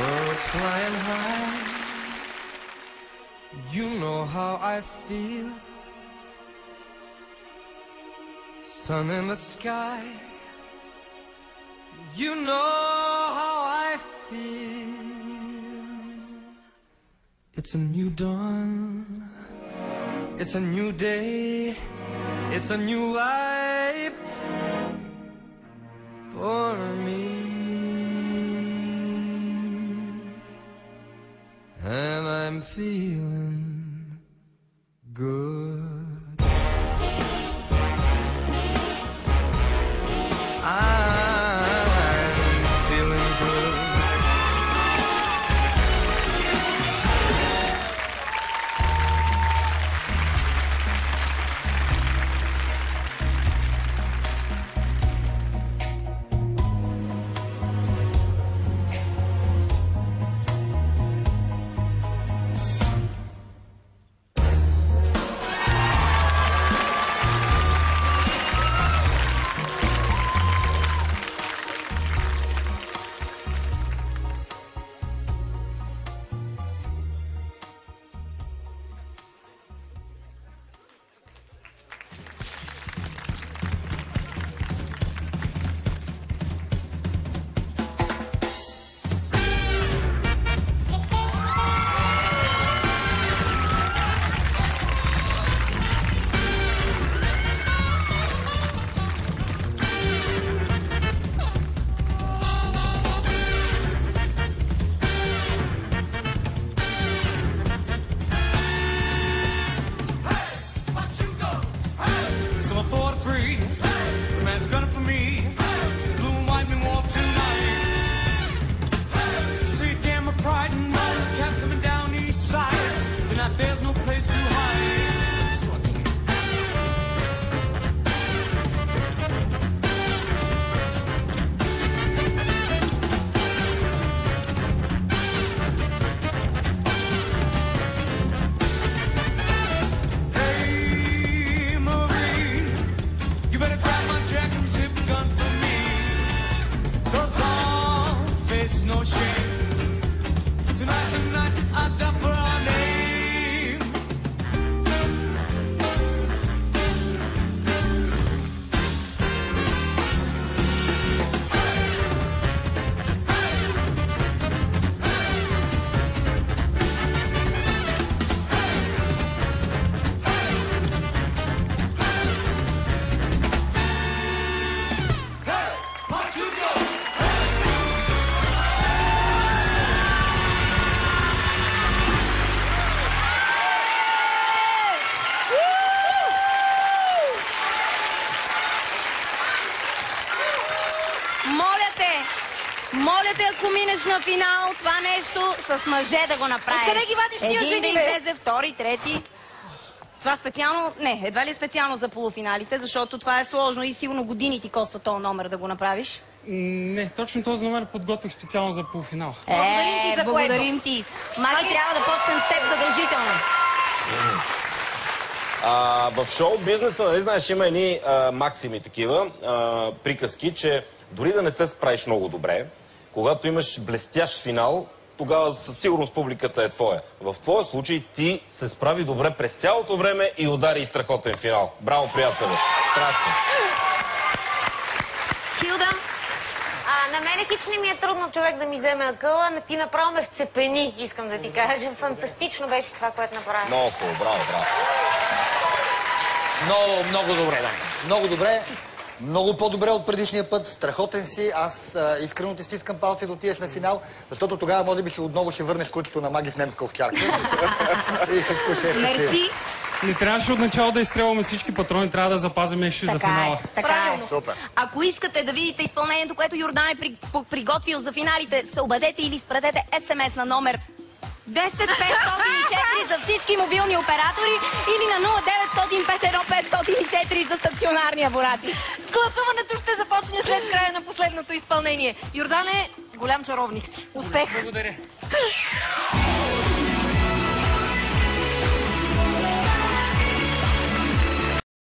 Birds flying high, you know how I feel. Sun in the sky, you know how I feel. It's a new dawn, it's a new day, it's a new life for me. And I'm feeling good. I'm feeling good. Моля те, ако минеш на финал, това нещо с мъже да го направиш. Откъде ги вадиш тия жени, Един да излезе, втори, трети. Това специално, не, едва ли е специално за полуфиналите, защото това е сложно и сигурно години ти коства този номер да го направиш. Не, точно този номер подготвих специално за полуфинал. Благодарим ти за благодарим ти. Маги, трябва да почнем с теб задължително. В шоу-бизнеса, нали знаеш, има едни максими такива приказки, че дори да не се справиш много добре, когато имаш блестящ финал, тогава със сигурност публиката е твоя. В твоя случай ти се справи добре през цялото време и удари страхотен финал. Браво, приятели! Страшно! Хилда? На мене хич не ми е трудно човек да ми вземе акъла, ти направо ме вцепени, искам да ти кажа. Фантастично беше това, което направи. Много хубаво, браво, браво. Много добре, да. Много добре. Много по-добре от предишния път. Страхотен си. Аз искрено ти стискам палци да отидеш на финал, защото тогава може би отново ще върнеш кучето на Маги в немска овчарка. И всичко ще е. Мерси. Не трябваше отначало да изстрелваме всички патрони, трябва да запазим еще за финала. Така е. Супер. Ако искате да видите изпълнението, което Йордан е приготвил за финалите, се обадете или изпратете СМС на номер 10504 за всички мобилни оператори или на 09051 за стационарни апарати. Гласуването ще започне след края на последното изпълнение. Йордане, голям чаровник си. Успех! Благодаря.